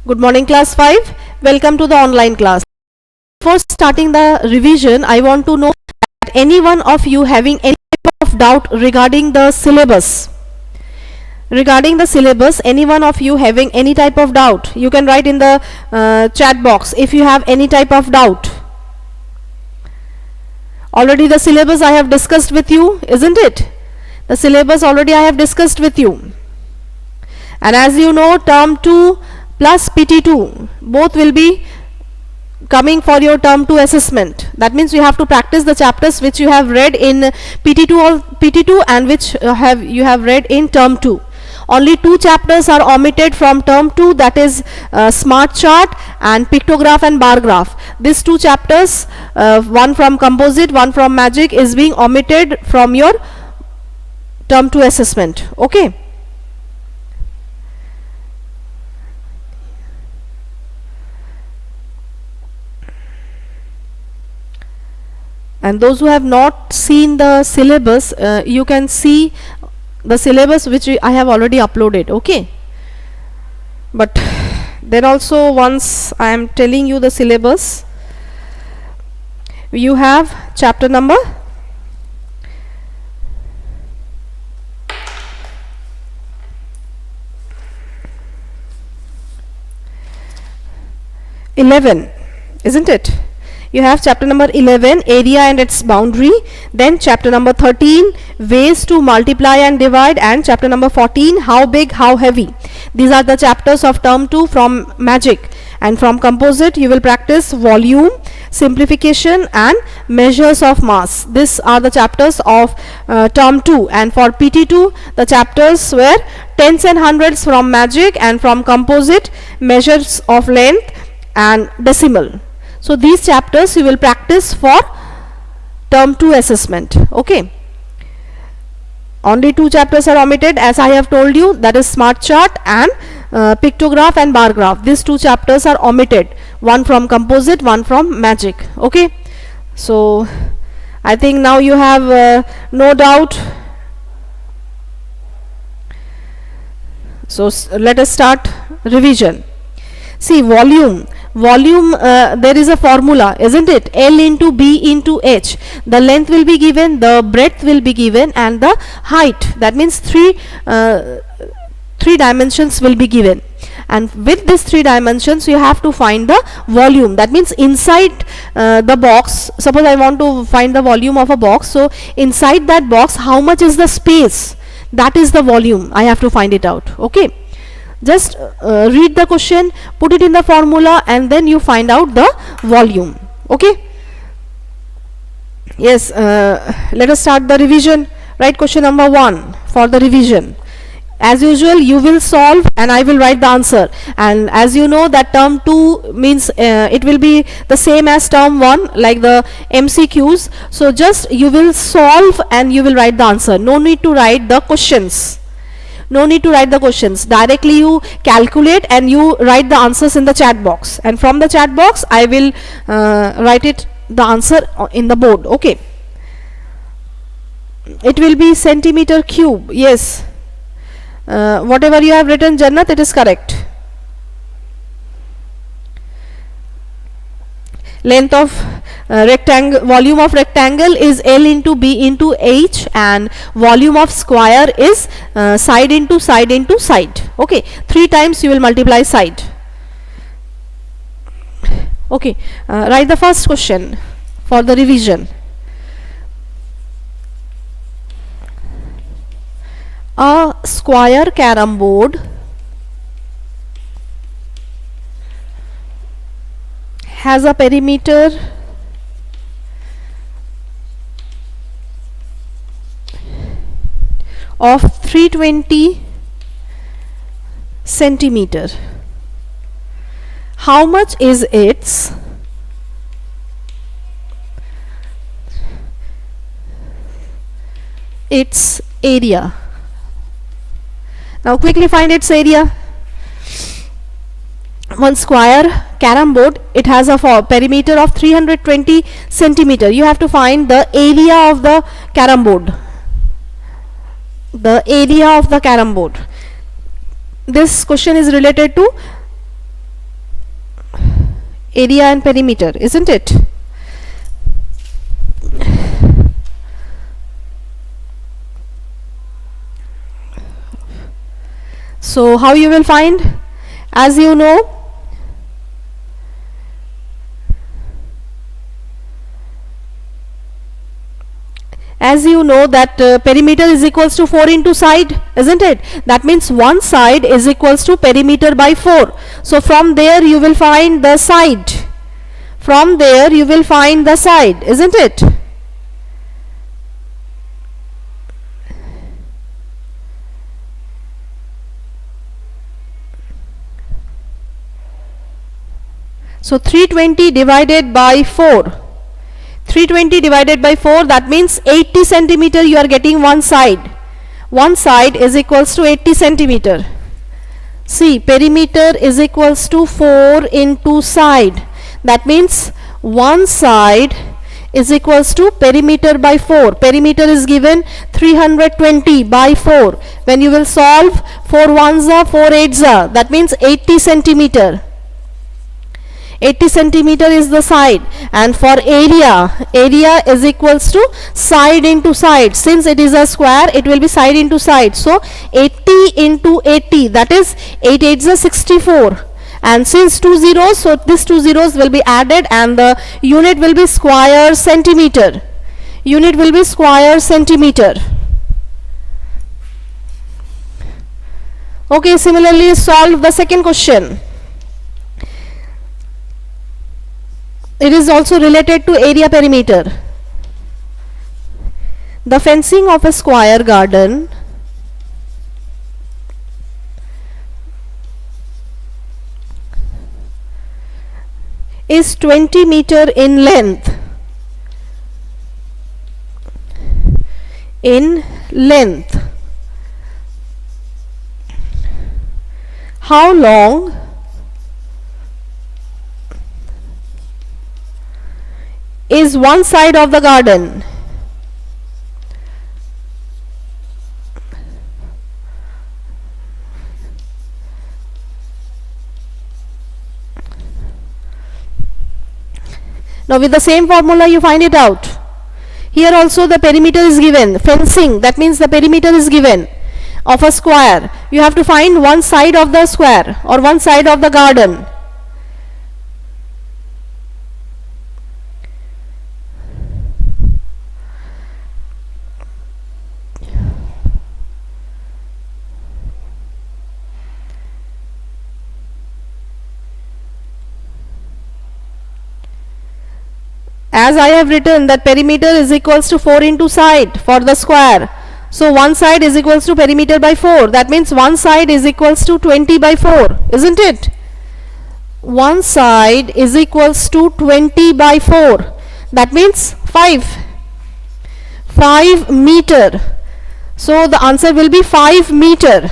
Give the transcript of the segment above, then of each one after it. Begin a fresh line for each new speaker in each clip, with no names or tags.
Good morning, class 5. Welcome to the online class. Before starting the revision, I want to know that any one of you having any type of doubt regarding the syllabus. Regarding the syllabus, any one of you having any type of doubt, you can write in the chat box if you have any type of doubt. Already the syllabus I have discussed with you, isn't it? The syllabus already I have discussed with you. And as you know, term 2 plus PT2 both will be coming for your term 2 assessment. That means you have to practice the chapters which you have read in PT2 and which you have read in term 2. Only 2 chapters are omitted from term 2, that is smart chart and pictograph and bar graph. These 2 chapters, one from composite, one from magic, is being omitted from your term 2 assessment. Okay. And those who have not seen the syllabus, you can see the syllabus which I have already uploaded. Okay. But then also, once I am telling you the syllabus, you have chapter number 11, isn't it? You have chapter number 11, area and its boundary, then chapter number 13, ways to multiply and divide, and chapter number 14, how big, how heavy. These are the chapters of term 2 from magic. And from composite you will practice volume, simplification and measures of mass. These are the chapters of term 2. And for PT2 the chapters were tens and hundreds from magic, and from composite measures of length and decimal. So these chapters you will practice for term 2 assessment. Okay. Only 2 chapters are omitted, as I have told you, that is smart chart and pictograph and bar graph. These 2 chapters are omitted, one from composite, one from magic. Okay. So I think now you have no doubt. So let us start revision. See, volume, there is a formula, isn't it? L into B into H. The length will be given, the breadth will be given, and the height, that means three dimensions will be given. And with these 3 dimensions you have to find the volume. That means inside the box, suppose I want to find the volume of a box, so inside that box how much is the space, that is the volume, I have to find it out. Okay. Just read the question, put it in the formula, and then you find out the volume. Okay. Yes, let us start the revision. Write question number 1 for the revision. As usual you will solve and I will write the answer. And as you know that term 2 means it will be the same as term 1, like the MCQs. So just you will solve and you will write the answer. No need to write the questions. No need to write the questions. Directly you calculate and you write the answers in the chat box. And from the chat box I will write it, the answer in the board. Okay. It will be centimeter cube. Yes. Whatever you have written, Jannat, it is correct. Length of rectangle, volume of rectangle is L into B into H, and volume of square is side into side into side. Okay, 3 times you will multiply side. Okay, write the first question for the revision. A square carom board has a perimeter of 320 centimeter. How much is its area? Now quickly find its area. One square carom board, it has a perimeter of 320 centimeter. You have to find the area of the carom board. The area of the carom board. This question is related to area and perimeter, isn't it? So how you will find? As you know, that perimeter is equals to 4 into side, isn't it? That means one side is equals to perimeter by 4. So from there you will find the side. From there you will find the side, isn't it? So 320 divided by 4. 320 divided by 4, that means 80 centimeter you are getting one side. One side is equals to 80 centimeter. See, perimeter is equals to 4 into side. That means one side is equals to perimeter by 4. Perimeter is given 320 by 4. When you will solve, 4 ones are 4 eights are. That means 80 centimeter. 80 centimeter is the side, and for area is equals to side into side. Since it is a square, it will be side into side. So 80 into 80, that is 8 8s are 64. And since 2 zeros, so these 2 zeros will be added and the unit will be square centimeter. Unit will be square centimeter. Okay, similarly solve the second question. It is also related to area perimeter. The fencing of a square garden is 20 meter in length. In length. How long is one side of the garden? Now with the same formula you find it out. Here also the perimeter is given. Fencing, that means the perimeter is given of a square. You have to find one side of the square or one side of the garden. As I have written that perimeter is equals to 4 into side for the square. So one side is equals to perimeter by 4. That means one side is equals to 20 by 4, isn't it? One side is equals to 20 by 4. That means 5 meter. So the answer will be 5 meter.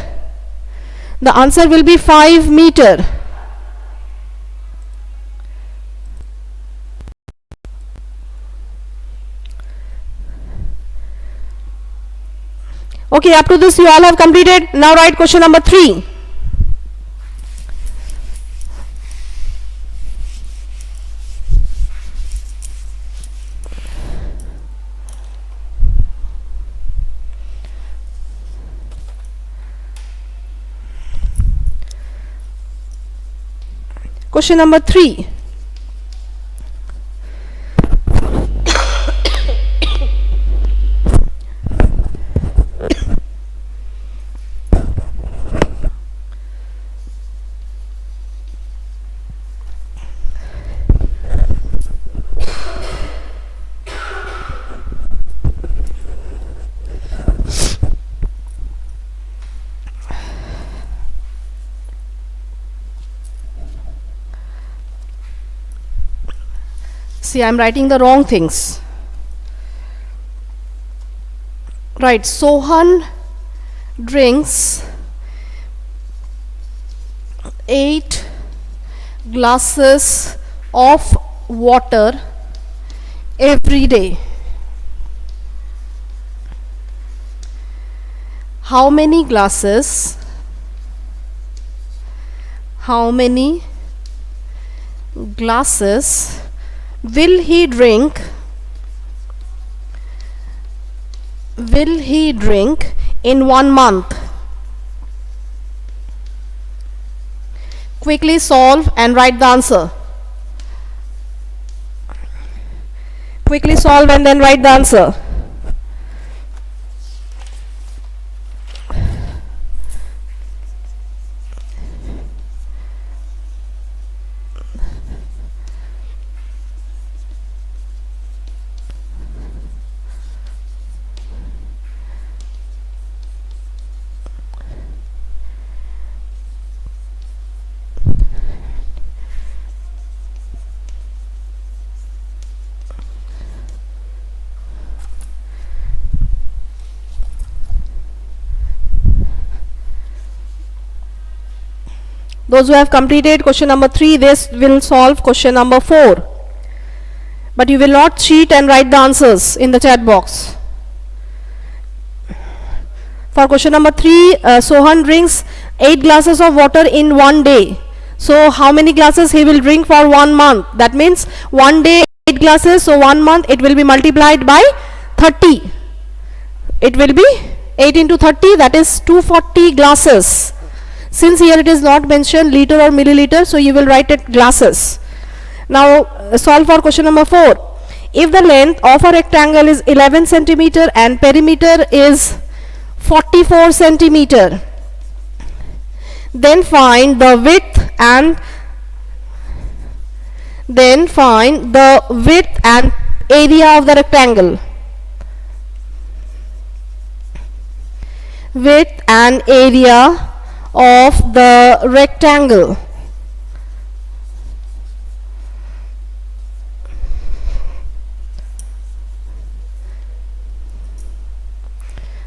The answer will be 5 meter. Okay, up to this you all have completed. Now write question number 3. Question number 3. See, I am writing the wrong things. Right, Sohan drinks 8 glasses of water every day. How many glasses? How many glasses will he drink in 1 month? Quickly solve and write the answer. Quickly solve and then write the answer. Those who have completed question number 3, they will solve question number 4. But you will not cheat and write the answers in the chat box. For question number 3, Sohan drinks 8 glasses of water in 1 day. So how many glasses he will drink for 1 month? That means 1 day 8 glasses, so 1 month it will be multiplied by 30. It will be 8 into 30, that is 240 glasses. Since here it is not mentioned liter or milliliter, so you will write it glasses. Now solve for question number 4. If the length of a rectangle is 11 centimeter and perimeter is 44 centimeter, then find the width and area of the rectangle. Width and area of the rectangle.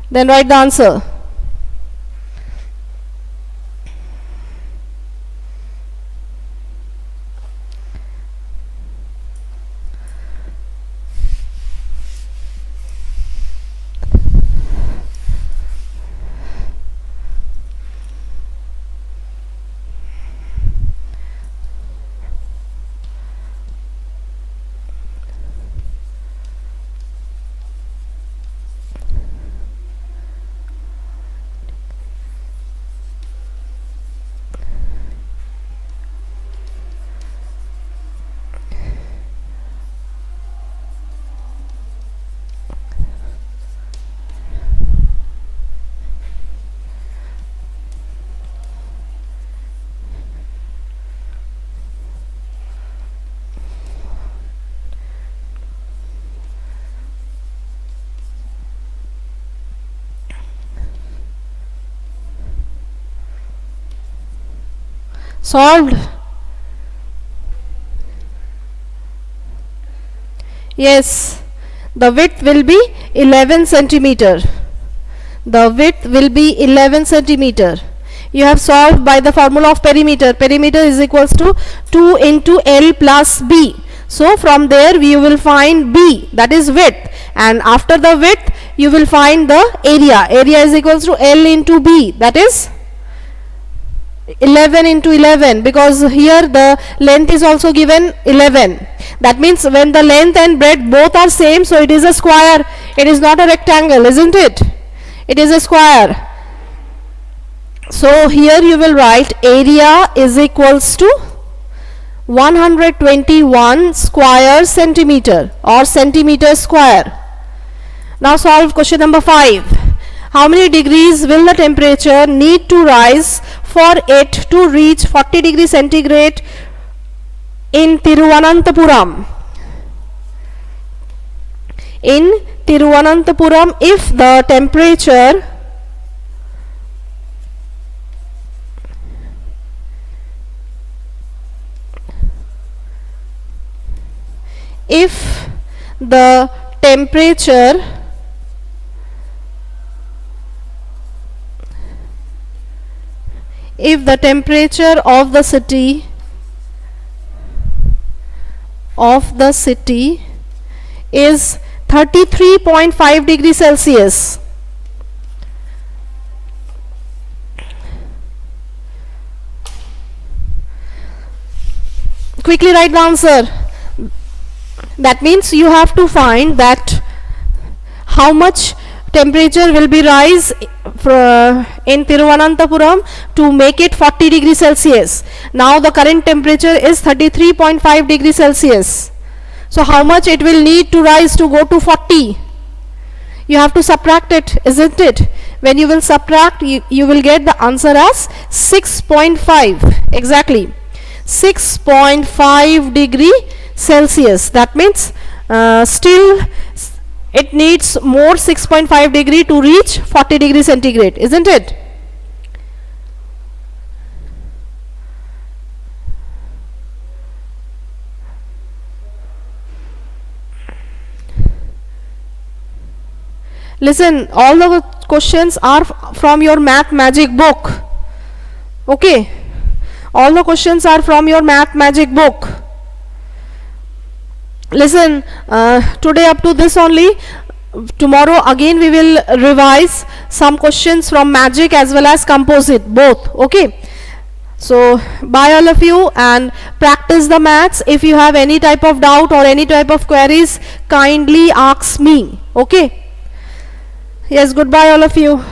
Then write the answer. Solved? Yes, the width will be 11 centimeter. The width will be 11 centimeter. You have solved by the formula of perimeter. Perimeter is equals to 2 into L plus B. So from there we will find B, that is width, and after the width you will find the area. Area is equals to L into B, that is 11 into 11, because here the length is also given 11. That means when the length and breadth both are same, so it is a square. It is not a rectangle, isn't it? It is a square. So here you will write area is equals to 121 square centimeter or centimeter square. Now solve question number 5. How many degrees will the temperature need to rise for it to reach 40 degrees centigrade in Tiruvananthapuram? In Tiruvananthapuram, if the temperature of the city is 33.5 degrees Celsius, quickly write the answer. That means you have to find that how much temperature will be rise in Thiruvananthapuram to make it 40 degrees Celsius. Now the current temperature is 33.5 degrees Celsius. So how much it will need to rise to go to 40? You have to subtract it, isn't it? When you will subtract, you will get the answer as 6.5. Exactly. 6.5 degree Celsius. That means still it needs more 6.5 degree to reach 40 degree centigrade, isn't it? Listen, all the questions are from your math magic book. Okay, all the questions are from your math magic book. Listen, today up to this only. Tomorrow again we will revise some questions from magic as well as composite, both. Okay, so bye all of you, and practice the maths. If you have any type of doubt or any type of queries, kindly ask me. Okay, yes, goodbye all of you.